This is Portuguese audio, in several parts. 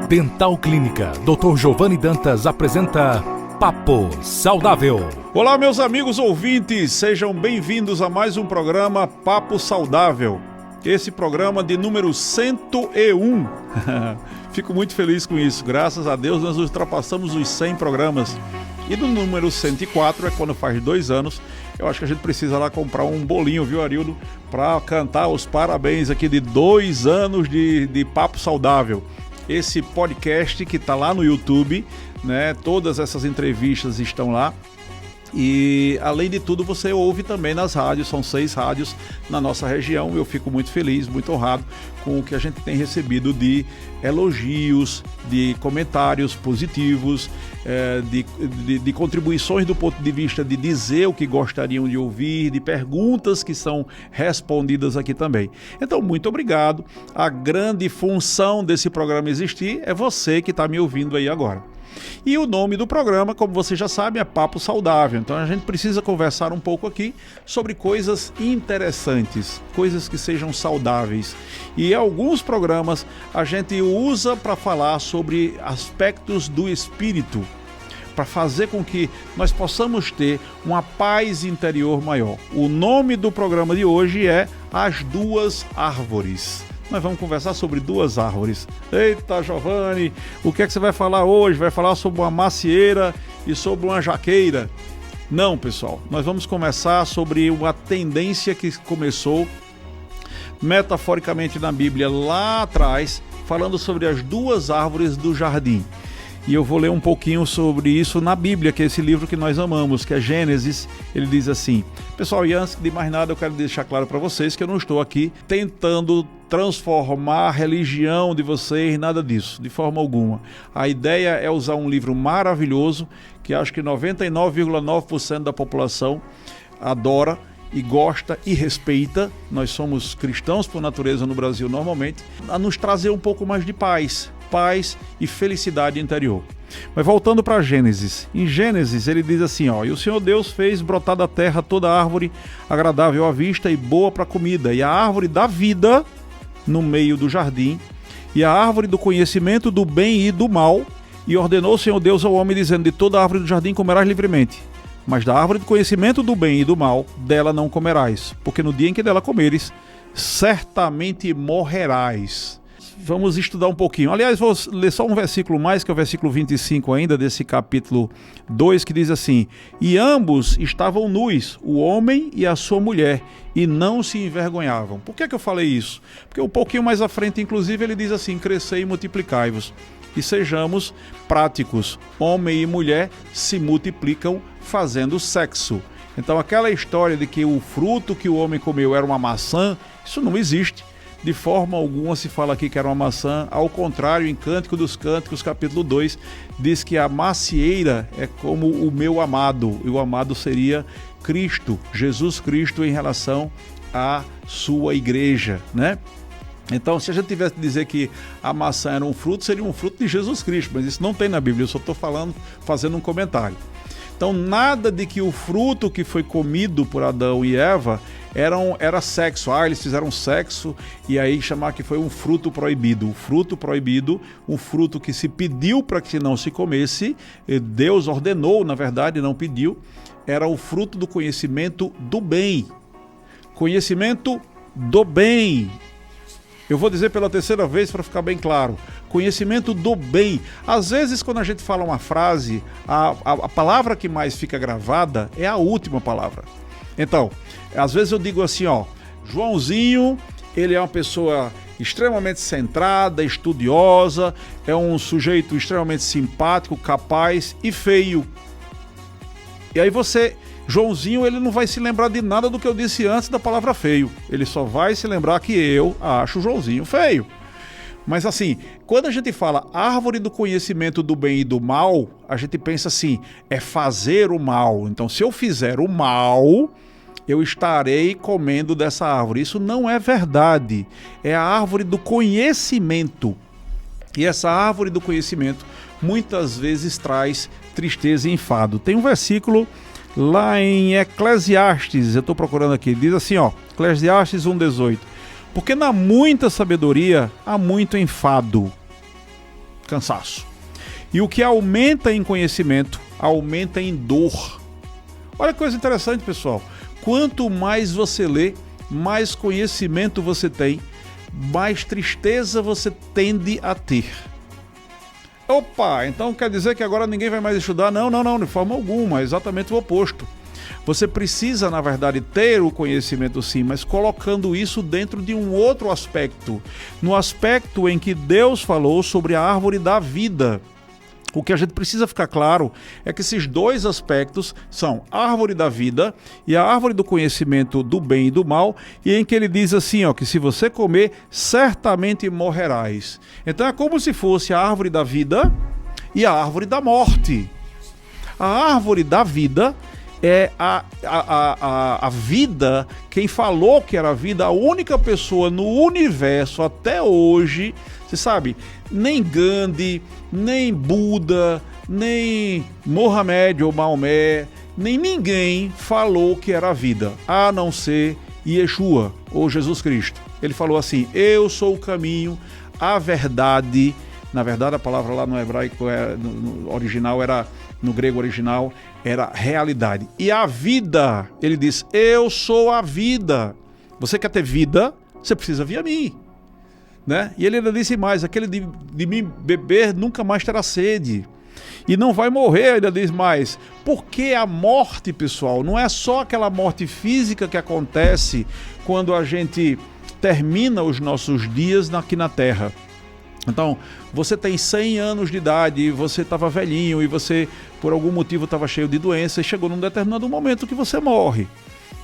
Dental Clínica Dr. Giovanni Dantas apresenta Papo Saudável. Olá, meus amigos ouvintes, sejam bem-vindos a mais um programa Papo Saudável. Esse programa de número 101. Fico muito feliz com isso. Graças a Deus nós ultrapassamos os 100 programas. E do número 104 é quando faz 2 anos. Eu acho que a gente precisa lá comprar um bolinho, viu, Arildo? Para cantar os parabéns aqui de 2 anos de Papo Saudável. Esse podcast que está lá no YouTube, né? Todas essas entrevistas estão lá. E além de tudo você ouve também nas rádios, são 6 rádios na nossa região. Eu fico muito feliz, muito honrado com o que a gente tem recebido de elogios, de comentários positivos, de contribuições do ponto de vista de dizer o que gostariam de ouvir, de perguntas que são respondidas aqui também. Então, muito obrigado. A grande função desse programa existir é você que está me ouvindo aí agora. E o nome do programa, como você já sabe, é Papo Saudável. Então a gente precisa conversar um pouco aqui sobre coisas interessantes, coisas que sejam saudáveis. E alguns programas a gente usa para falar sobre aspectos do espírito, para fazer com que nós possamos ter uma paz interior maior. O nome do programa de hoje é As Duas Árvores. Nós vamos conversar sobre 2 árvores. Eita, Giovanni, o que é que você vai falar hoje? Vai falar sobre uma macieira e sobre uma jaqueira? Não, pessoal. Nós vamos conversar sobre uma tendência que começou metaforicamente na Bíblia lá atrás, falando sobre as 2 árvores do jardim. E eu vou ler um pouquinho sobre isso na Bíblia, que é esse livro que nós amamos, que é Gênesis. Ele diz assim: pessoal, e antes de mais nada eu quero deixar claro para vocês que eu não estou aqui tentando transformar a religião de vocês, nada disso, de forma alguma. A ideia é usar um livro maravilhoso, que acho que 99,9% da população adora e gosta e respeita. Nós somos cristãos por natureza no Brasil normalmente, a nos trazer um pouco mais de paz e felicidade interior. Mas voltando para Gênesis, em Gênesis ele diz assim, ó: e o Senhor Deus fez brotar da terra toda árvore agradável à vista e boa para comida, e a árvore da vida no meio do jardim, e a árvore do conhecimento do bem e do mal, e ordenou o Senhor Deus ao homem, dizendo: de toda árvore do jardim comerás livremente, mas da árvore do conhecimento do bem e do mal, dela não comerás, porque no dia em que dela comeres, certamente morrerás. Vamos estudar um pouquinho. Aliás, vou ler só um versículo mais, que é o versículo 25 ainda, desse capítulo 2, que diz assim: e ambos estavam nus, o homem e a sua mulher, e não se envergonhavam. Por que eu falei isso? Porque um pouquinho mais à frente, inclusive, ele diz assim: crescei e multiplicai-vos, e sejamos práticos. Homem e mulher se multiplicam fazendo sexo. Então aquela história de que o fruto que o homem comeu era uma maçã, isso não existe. De forma alguma se fala aqui que era uma maçã. Ao contrário, em Cântico dos Cânticos, capítulo 2, diz que a macieira é como o meu amado, e o amado seria Cristo, Jesus Cristo, em relação à sua igreja, né? Então, se a gente tivesse que dizer que a maçã era um fruto, seria um fruto de Jesus Cristo, mas isso não tem na Bíblia, eu só estou fazendo um comentário. Então, nada de que o fruto que foi comido por Adão e Eva era sexo. Eles fizeram sexo e aí chamar que foi um fruto proibido. O fruto proibido, um fruto que se pediu para que não se comesse, Deus ordenou, na verdade, não pediu, era o fruto do conhecimento do bem. Conhecimento do bem. Eu vou dizer pela 3ª vez para ficar bem claro. Conhecimento do bem. Às vezes, quando a gente fala uma frase, a palavra que mais fica gravada é a última palavra. Então, às vezes eu digo assim, ó: Joãozinho, ele é uma pessoa extremamente centrada, estudiosa, é um sujeito extremamente simpático, capaz e feio. E aí Joãozinho, ele não vai se lembrar de nada do que eu disse antes da palavra feio. Ele só vai se lembrar que eu acho o Joãozinho feio. Mas assim, quando a gente fala árvore do conhecimento do bem e do mal, a gente pensa assim, é fazer o mal. Então, se eu fizer o mal, eu estarei comendo dessa árvore. Isso não é verdade. É a árvore do conhecimento. E essa árvore do conhecimento muitas vezes traz tristeza e enfado. Tem um versículo lá em Eclesiastes, eu estou procurando aqui, diz assim, ó, Eclesiastes 1,18: porque na muita sabedoria há muito enfado. cansaço. E o que aumenta em conhecimento, aumenta em dor. Olha que coisa interessante, pessoal. Quanto mais você lê, mais conhecimento você tem, mais tristeza você tende a ter. Opa, então quer dizer que agora ninguém vai mais estudar? Não, de forma alguma, é exatamente o oposto. Você precisa, na verdade, ter o conhecimento sim, mas colocando isso dentro de um outro aspecto. No aspecto em que Deus falou sobre a árvore da vida. O que a gente precisa ficar claro é que esses dois aspectos são a árvore da vida e a árvore do conhecimento do bem e do mal, e em que ele diz assim, ó, que se você comer, certamente morrerás. Então é como se fosse a árvore da vida e a árvore da morte. A árvore da vida é a vida, quem falou que era a vida, a única pessoa no universo até hoje, você sabe, nem Gandhi, nem Buda, nem Mohamed ou Maomé, nem ninguém falou que era a vida, a não ser Yeshua, ou Jesus Cristo. Ele falou assim, eu sou o caminho, a verdade. Na verdade a palavra lá no hebraico, no original era, no grego original, era realidade. E a vida, ele diz, eu sou a vida. Você quer ter vida, você precisa vir a mim. Né? E ele ainda disse mais, aquele de mim beber nunca mais terá sede. E não vai morrer, ainda diz mais. Porque a morte, pessoal, não é só aquela morte física que acontece quando a gente termina os nossos dias aqui na Terra. Então, você tem 100 anos de idade, e você estava velhinho, e você, por algum motivo, estava cheio de doença, e chegou num determinado momento que você morre.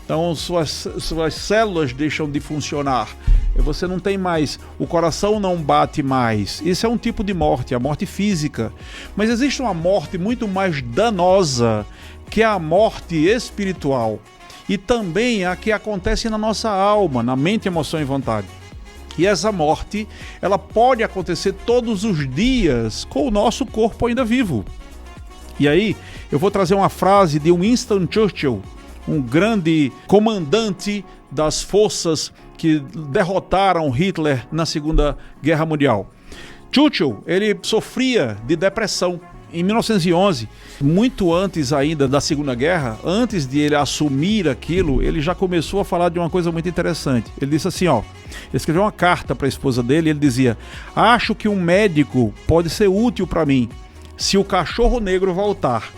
Então, suas células deixam de funcionar. Você não tem mais, o coração não bate mais. Isso é um tipo de morte, a morte física. Mas existe uma morte muito mais danosa, que é a morte espiritual. E também a que acontece na nossa alma, na mente, emoção e vontade. E essa morte, ela pode acontecer todos os dias com o nosso corpo ainda vivo. E aí, eu vou trazer uma frase de Winston Churchill, um grande comandante das forças que derrotaram Hitler na Segunda Guerra Mundial. Churchill, ele sofria de depressão. Em 1911, muito antes ainda da Segunda Guerra, antes de ele assumir aquilo, ele já começou a falar de uma coisa muito interessante. Ele disse assim, ó, ele escreveu uma carta para a esposa dele, e ele dizia, acho que um médico pode ser útil para mim, se o cachorro negro voltar.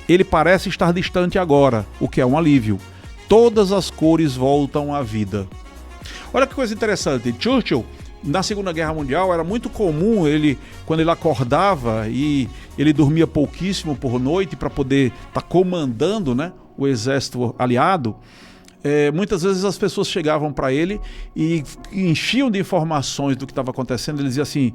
Ele parece estar distante agora, o que é um alívio. Todas as cores voltam à vida. Olha que coisa interessante, Churchill, na Segunda Guerra Mundial, era muito comum ele, quando ele acordava e ele dormia pouquíssimo por noite para poder estar comandando, né, o exército aliado, muitas vezes as pessoas chegavam para ele e enchiam de informações do que estava acontecendo. Ele dizia assim,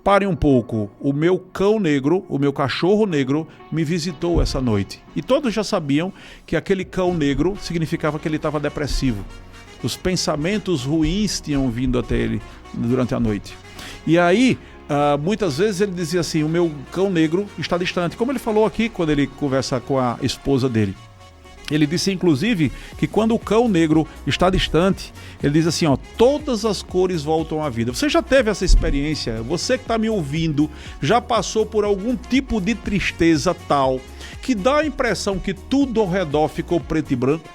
parem um pouco, o meu cão negro, o meu cachorro negro me visitou essa noite. E todos já sabiam que aquele cão negro significava que ele estava depressivo. Os pensamentos ruins tinham vindo até ele durante a noite. E aí, muitas vezes ele dizia assim, o meu cão negro está distante. Como ele falou aqui, quando ele conversa com a esposa dele. Ele disse, inclusive, que quando o cão negro está distante, ele diz assim, ó, todas as cores voltam à vida. Você já teve essa experiência? Você que está me ouvindo, já passou por algum tipo de tristeza tal, que dá a impressão que tudo ao redor ficou preto e branco,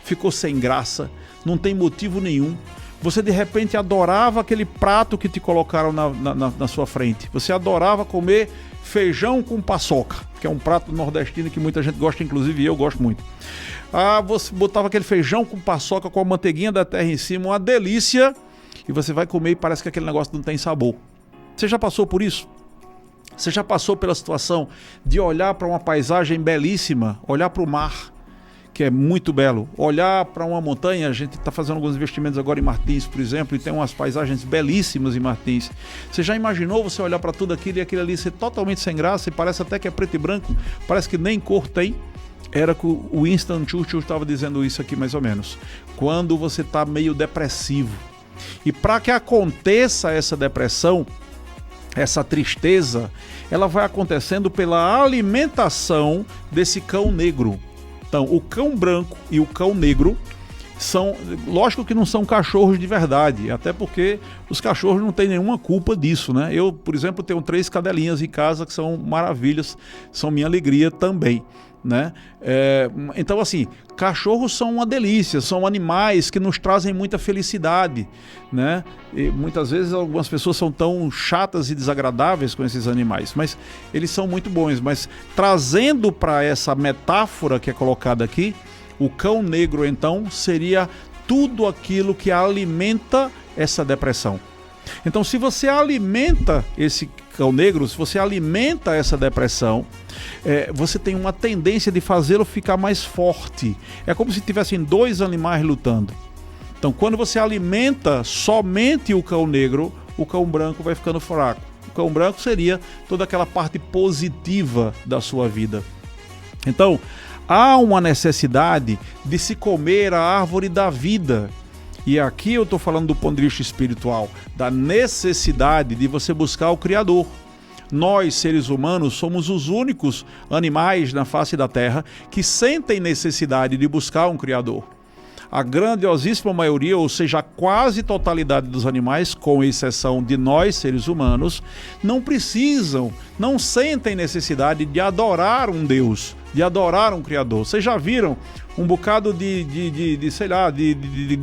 ficou sem graça, não tem motivo nenhum. Você de repente adorava aquele prato que te colocaram na sua frente. Você adorava comer feijão com paçoca, que é um prato nordestino que muita gente gosta, inclusive eu gosto muito. Você botava aquele feijão com paçoca com a manteiguinha da terra em cima, uma delícia, e você vai comer e parece que aquele negócio não tem sabor. Você já passou por isso? Você já passou pela situação de olhar para uma paisagem belíssima, olhar para o mar, que é muito belo, olhar para uma montanha? A gente está fazendo alguns investimentos agora em Martins, por exemplo, e tem umas paisagens belíssimas em Martins. Você já imaginou você olhar para tudo aquilo e aquilo ali ser totalmente sem graça e parece até que é preto e branco, parece que nem cor tem? Era que o Winston Churchill estava dizendo isso aqui mais ou menos. Quando você está meio depressivo. E para que aconteça essa depressão, essa tristeza, ela vai acontecendo pela alimentação desse cão negro. Então, o cão branco e o cão negro, lógico que não são cachorros de verdade, até porque os cachorros não têm nenhuma culpa disso, né? Eu, por exemplo, tenho 3 cadelinhas em casa que são maravilhas, são minha alegria também, né? Então, assim, cachorros são uma delícia, são animais que nos trazem muita felicidade, né? E muitas vezes algumas pessoas são tão chatas e desagradáveis com esses animais, mas eles são muito bons. Mas trazendo para essa metáfora que é colocada aqui, o cão negro, então, seria tudo aquilo que alimenta essa depressão. Então, se você alimenta esse cão negro, se você alimenta essa depressão, você tem uma tendência de fazê-lo ficar mais forte. É como se tivessem 2 animais lutando. Então, quando você alimenta somente o cão negro, o cão branco vai ficando fraco. O cão branco seria toda aquela parte positiva da sua vida. Então, há uma necessidade de se comer a árvore da vida. E aqui eu estou falando do ponto de vista espiritual, da necessidade de você buscar o Criador. Nós, seres humanos, somos os únicos animais na face da Terra que sentem necessidade de buscar um Criador. A grandiosíssima maioria, ou seja, a quase totalidade dos animais, com exceção de nós, seres humanos, não precisam, não sentem necessidade de adorar um Deus, de adorar um Criador. Vocês já viram um bocado de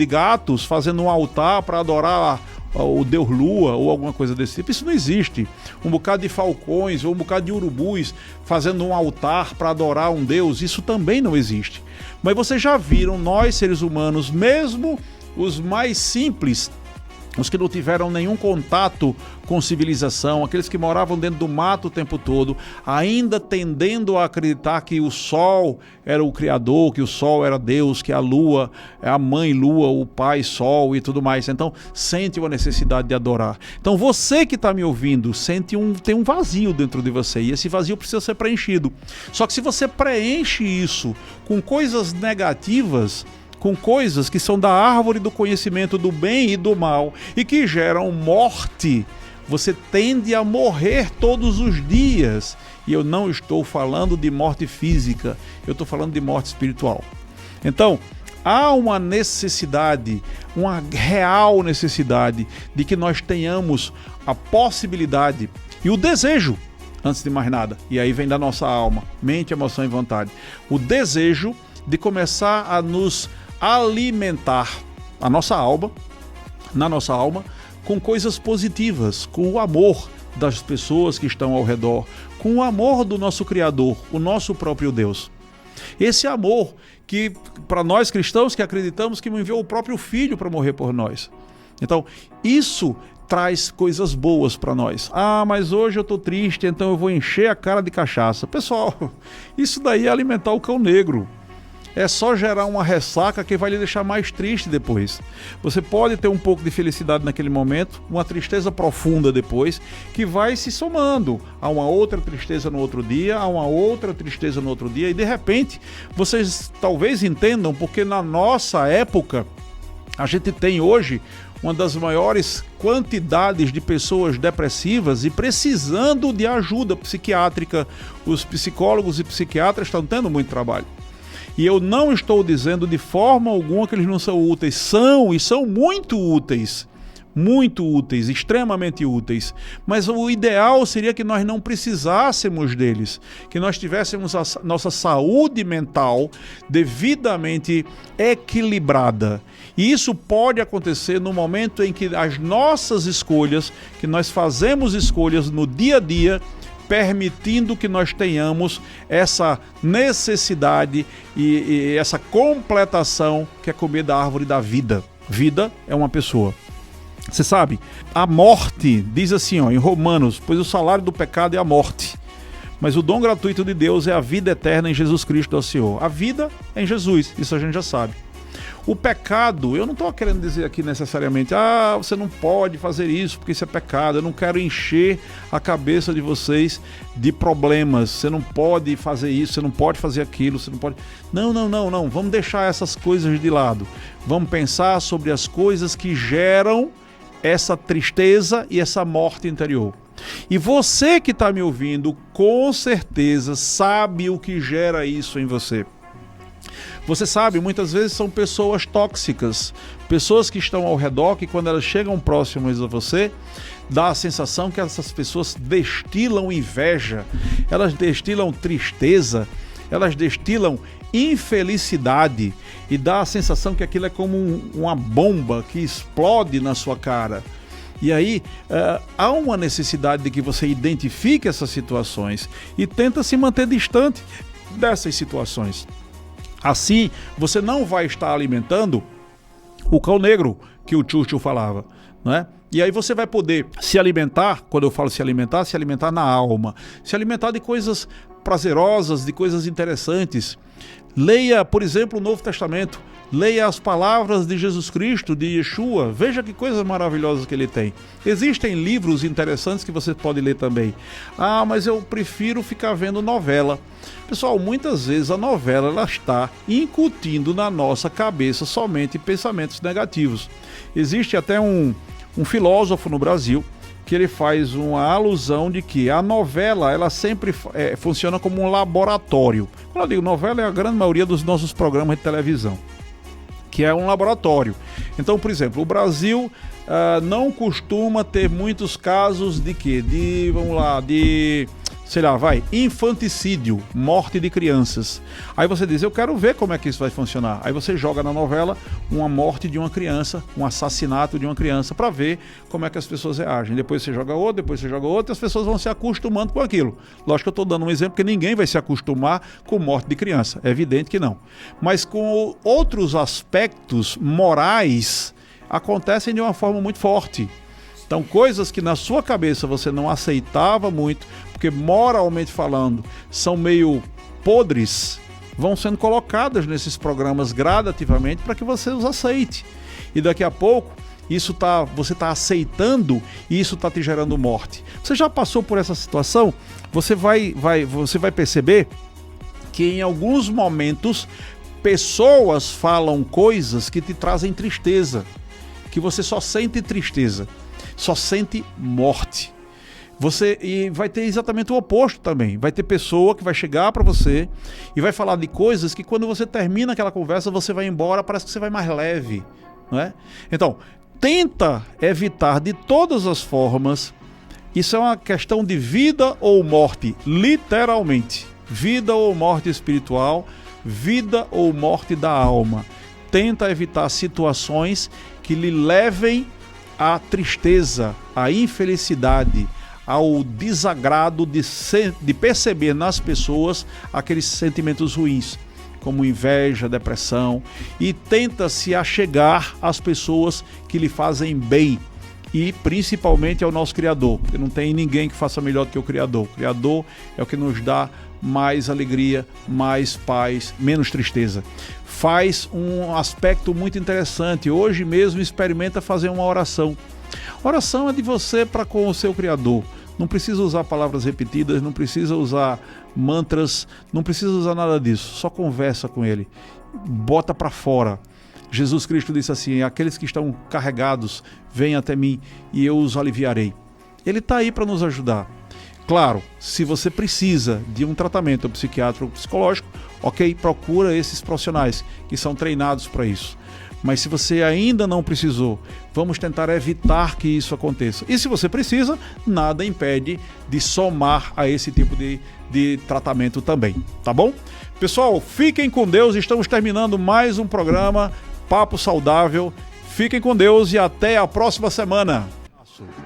gatos fazendo um altar para adorar o Deus Lua ou alguma coisa desse tipo? Isso não existe. Um bocado de falcões ou um bocado de urubus fazendo um altar para adorar um Deus, isso também não existe. Mas vocês já viram, nós seres humanos, mesmo os mais simples, os que não tiveram nenhum contato com civilização, aqueles que moravam dentro do mato o tempo todo, ainda tendendo a acreditar que o sol era o Criador, que o sol era Deus, que a lua é a mãe lua, o pai sol e tudo mais. Então, sente uma necessidade de adorar. Então, você que está me ouvindo, tem um vazio dentro de você, e esse vazio precisa ser preenchido. Só que se você preenche isso com coisas negativas, com coisas que são da árvore do conhecimento do bem e do mal e que geram morte, você tende a morrer todos os dias. E eu não estou falando de morte física, eu estou falando de morte espiritual. Então, há uma necessidade, uma real necessidade de que nós tenhamos a possibilidade e o desejo, antes de mais nada, e aí vem da nossa alma, mente, emoção e vontade, o desejo de começar a nos alimentar na nossa alma com coisas positivas, com o amor das pessoas que estão ao redor, com o amor do nosso Criador, o nosso próprio Deus. Esse amor que, para nós cristãos que acreditamos que enviou o próprio Filho para morrer por nós. Então, isso traz coisas boas para nós. Ah, mas hoje eu estou triste, então eu vou encher a cara de cachaça. Pessoal, isso daí é alimentar o cão negro. É só gerar uma ressaca que vai lhe deixar mais triste depois. Você pode ter um pouco de felicidade naquele momento, uma tristeza profunda depois, que vai se somando a uma outra tristeza no outro dia, a uma outra tristeza no outro dia, e de repente, vocês talvez entendam, porque na nossa época, a gente tem hoje uma das maiores quantidades de pessoas depressivas e precisando de ajuda psiquiátrica. Os psicólogos e psiquiatras estão tendo muito trabalho. E eu não estou dizendo de forma alguma que eles não são úteis. São, e são muito úteis, extremamente úteis. Mas o ideal seria que nós não precisássemos deles, que nós tivéssemos a nossa saúde mental devidamente equilibrada. E isso pode acontecer no momento em que as nossas escolhas, que nós fazemos escolhas no dia a dia, permitindo que nós tenhamos essa necessidade e essa completação que é comer da árvore da vida. Vida é uma pessoa. Você sabe, a morte, diz assim em Romanos, pois o salário do pecado é a morte, mas o dom gratuito de Deus é a vida eterna em Jesus Cristo, nosso Senhor. A vida é em Jesus, isso a gente já sabe. O pecado, eu não estou querendo dizer aqui necessariamente, você não pode fazer isso porque isso é pecado. Eu não quero encher a cabeça de vocês de problemas. Você não pode fazer isso, você não pode fazer aquilo, você não pode... Não. Vamos deixar essas coisas de lado. Vamos pensar sobre as coisas que geram essa tristeza e essa morte interior. E você que está me ouvindo, com certeza sabe o que gera isso em você. Você sabe, muitas vezes são pessoas tóxicas, pessoas que estão ao redor, que quando elas chegam próximas a você, dá a sensação que essas pessoas destilam inveja, elas destilam tristeza, elas destilam infelicidade, e dá a sensação que aquilo é como uma bomba que explode na sua cara. E aí há uma necessidade de que você identifique essas situações e tenta se manter distante dessas situações. Assim, você não vai estar alimentando o cão negro que o Churchill falava, não é? E aí você vai poder se alimentar, quando eu falo se alimentar na alma, se alimentar de coisas prazerosas, de coisas interessantes. Leia, por exemplo, o Novo Testamento, leia as palavras de Jesus Cristo, de Yeshua, veja que coisas maravilhosas que ele tem. Existem livros interessantes que você pode ler também. Ah, mas eu prefiro ficar vendo novela. Pessoal, muitas vezes a novela ela está incutindo na nossa cabeça somente pensamentos negativos. Existe até um filósofo no Brasil que ele faz uma alusão de que a novela ela sempre funciona como um laboratório. Quando eu digo novela, é a grande maioria dos nossos programas de televisão, que é um laboratório. Então, por exemplo, o Brasil não costuma ter muitos casos de quê? Infanticídio, morte de crianças. Aí você diz, eu quero ver como é que isso vai funcionar. Aí você joga na novela uma morte de uma criança, um assassinato de uma criança, para ver como é que as pessoas reagem. Depois você joga outro, e as pessoas vão se acostumando com aquilo. Lógico que eu estou dando um exemplo, porque ninguém vai se acostumar com morte de criança. É evidente que não. Mas com outros aspectos morais, acontecem de uma forma muito forte. Então, coisas que na sua cabeça você não aceitava muito, porque moralmente falando são meio podres, vão sendo colocadas nesses programas gradativamente para que você os aceite. E daqui a pouco você está aceitando e isso está te gerando morte. Você já passou por essa situação? Você vai perceber que em alguns momentos pessoas falam coisas que te trazem tristeza, que você só sente tristeza, só sente morte. E vai ter exatamente o oposto também. Vai ter pessoa que vai chegar para você e vai falar de coisas que quando você termina aquela conversa, você vai embora, parece que você vai mais leve, não é? Então, tenta evitar de todas as formas. Isso é uma questão de vida ou morte, literalmente. Vida ou morte espiritual, vida ou morte da alma. Tenta evitar situações que lhe levem à tristeza, à infelicidade, ao desagrado de perceber nas pessoas aqueles sentimentos ruins, como inveja, depressão, e tenta se achegar às pessoas que lhe fazem bem, e principalmente ao nosso Criador, porque não tem ninguém que faça melhor do que o Criador. O Criador é o que nos dá mais alegria, mais paz, menos tristeza. Faz um aspecto muito interessante. Hoje mesmo experimenta fazer uma oração. Oração é de você para com o seu Criador. Não precisa usar palavras repetidas, não precisa usar mantras, não precisa usar nada disso. Só conversa com Ele. Bota para fora. Jesus Cristo disse assim, aqueles que estão carregados, venham até mim e eu os aliviarei. Ele está aí para nos ajudar. Claro, se você precisa de um tratamento psiquiátrico ou psicológico, ok, procura esses profissionais que são treinados para isso. Mas se você ainda não precisou, vamos tentar evitar que isso aconteça. E se você precisa, nada impede de somar a esse tipo de tratamento também, tá bom? Pessoal, fiquem com Deus, estamos terminando mais um programa Papo Saudável. Fiquem com Deus e até a próxima semana.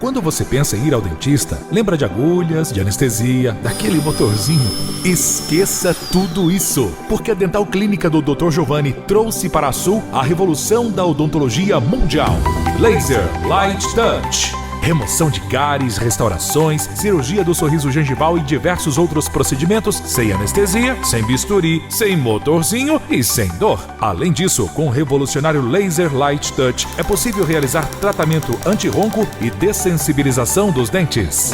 Quando você pensa em ir ao dentista, lembra de agulhas, de anestesia, daquele motorzinho? Esqueça tudo isso, porque a Dental Clínica do Dr. Giovanni trouxe para a Sul a revolução da odontologia mundial. Laser Light Touch. Remoção de cáries, restaurações, cirurgia do sorriso gengival e diversos outros procedimentos sem anestesia, sem bisturi, sem motorzinho e sem dor. Além disso, com o revolucionário Laser Light Touch, é possível realizar tratamento anti-ronco e dessensibilização dos dentes.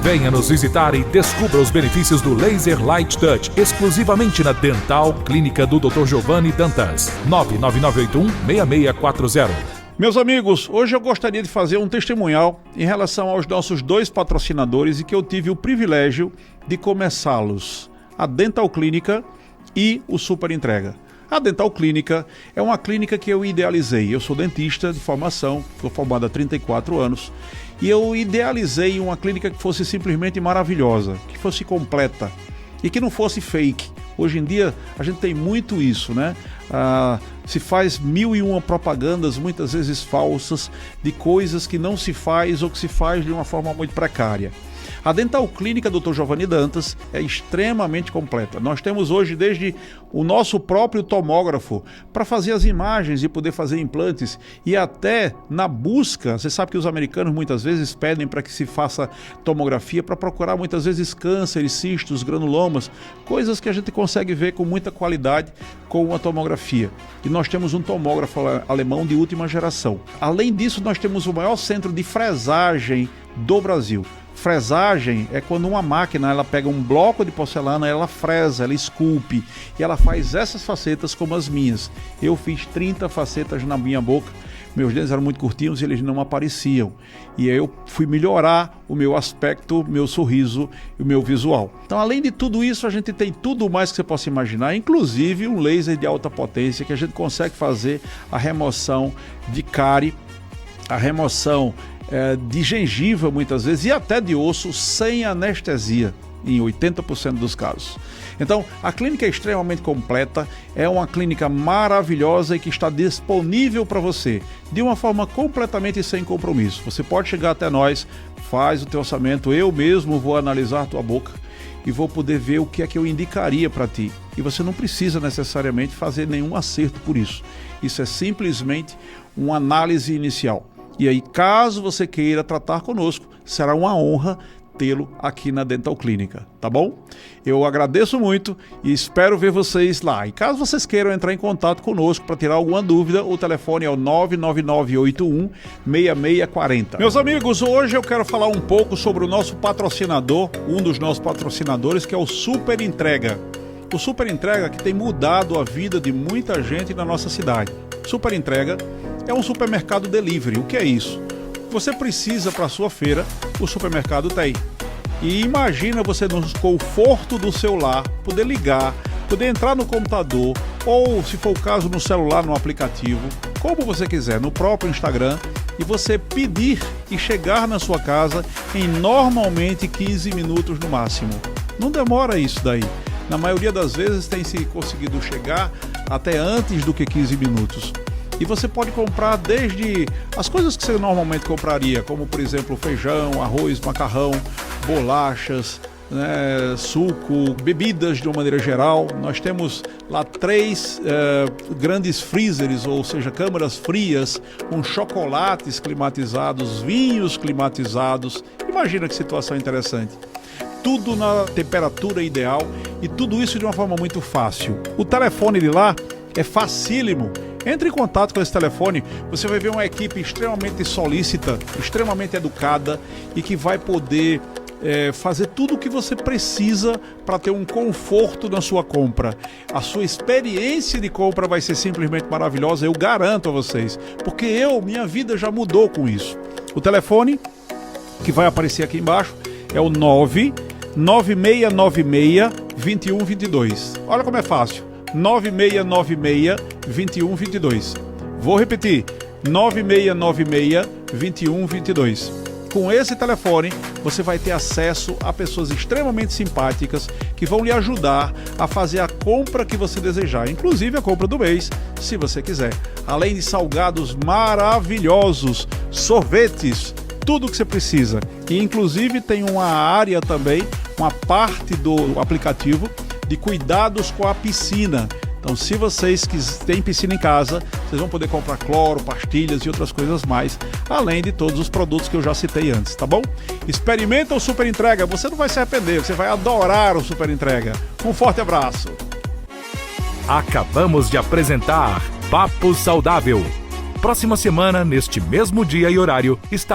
Venha nos visitar e descubra os benefícios do Laser Light Touch exclusivamente na Dental Clínica do Dr. Giovanni Dantas. 99981-6640. Meus amigos, hoje eu gostaria de fazer um testemunhal em relação aos nossos 2 patrocinadores e que eu tive o privilégio de começá-los. A Dental Clínica e o super entrega. A Dental Clínica é uma clínica que eu idealizei. Eu sou dentista de formação, sou formado há 34 anos, e eu idealizei uma clínica que fosse simplesmente maravilhosa, que fosse completa e que não fosse fake. Hoje em dia a gente tem muito isso, né? Se faz 1001 propagandas, muitas vezes falsas, de coisas que não se faz ou que se faz de uma forma muito precária. A Dental Clínica Dr. Giovanni Dantas é extremamente completa. Nós temos hoje desde o nosso próprio tomógrafo para fazer as imagens e poder fazer implantes, e até na busca, você sabe que os americanos muitas vezes pedem para que se faça tomografia para procurar muitas vezes cânceres, cistos, granulomas, coisas que a gente consegue ver com muita qualidade com a tomografia. E nós temos um tomógrafo alemão de última geração. Além disso, nós temos o maior centro de fresagem do Brasil. Fresagem é quando uma máquina ela pega um bloco de porcelana, ela fresa, ela esculpe e ela faz essas facetas como as minhas. Eu fiz 30 facetas na minha boca, meus dentes eram muito curtinhos e eles não apareciam. E aí eu fui melhorar o meu aspecto, meu sorriso e o meu visual. Então, além de tudo isso, a gente tem tudo mais que você possa imaginar, inclusive um laser de alta potência que a gente consegue fazer a remoção de cárie, a remoção de gengiva muitas vezes e até de osso sem anestesia, em 80% dos casos. Então, a clínica é extremamente completa, é uma clínica maravilhosa e que está disponível para você de uma forma completamente sem compromisso. Você pode chegar até nós, faz o teu orçamento, eu mesmo vou analisar a tua boca e vou poder ver o que é que eu indicaria para ti. E você não precisa necessariamente fazer nenhum acerto por isso. Isso é simplesmente uma análise inicial. E aí, caso você queira tratar conosco, será uma honra tê-lo aqui na Dental Clínica, tá bom? Eu agradeço muito e espero ver vocês lá. E caso vocês queiram entrar em contato conosco para tirar alguma dúvida, o telefone é o 99981-6640. Meus amigos, hoje eu quero falar um pouco sobre o nosso patrocinador, um dos nossos patrocinadores, que é o Super Entrega. O Super Entrega que tem mudado a vida de muita gente na nossa cidade. Super Entrega é um supermercado delivery. O que é isso? Você precisa para a sua feira, o supermercado tem. E imagina você no conforto do seu lar, poder ligar, poder entrar no computador, ou se for o caso no celular, no aplicativo, como você quiser, no próprio Instagram, e você pedir e chegar na sua casa em normalmente 15 minutos no máximo. Não demora isso daí. Na maioria das vezes tem se conseguido chegar até antes do que 15 minutos. E você pode comprar desde as coisas que você normalmente compraria, como por exemplo feijão, arroz, macarrão, bolachas, suco, bebidas de uma maneira geral. Nós temos lá 3 grandes freezers, ou seja, câmaras frias, com chocolates climatizados, vinhos climatizados. Imagina que situação interessante. Tudo na temperatura ideal e tudo isso de uma forma muito fácil. O telefone de lá é facílimo. Entre em contato com esse telefone, você vai ver uma equipe extremamente solícita, extremamente educada e que vai poder fazer tudo o que você precisa para ter um conforto na sua compra. A sua experiência de compra vai ser simplesmente maravilhosa, eu garanto a vocês, porque minha vida já mudou com isso. O telefone que vai aparecer aqui embaixo é o 99696-2122. Olha como é fácil. 9696-2122. Vou repetir, 9696-2122. Com esse telefone, você vai ter acesso a pessoas extremamente simpáticas que vão lhe ajudar a fazer a compra que você desejar, inclusive a compra do mês, se você quiser. Além de salgados maravilhosos, sorvetes, tudo o que você precisa. E inclusive tem uma área também, uma parte do aplicativo de cuidados com a piscina. Então, se vocês têm piscina em casa, vocês vão poder comprar cloro, pastilhas e outras coisas mais, além de todos os produtos que eu já citei antes, tá bom? Experimenta o Super Entrega, você não vai se arrepender, você vai adorar o Super Entrega. Um forte abraço. Acabamos de apresentar Papo Saudável. Próxima semana, neste mesmo dia e horário, está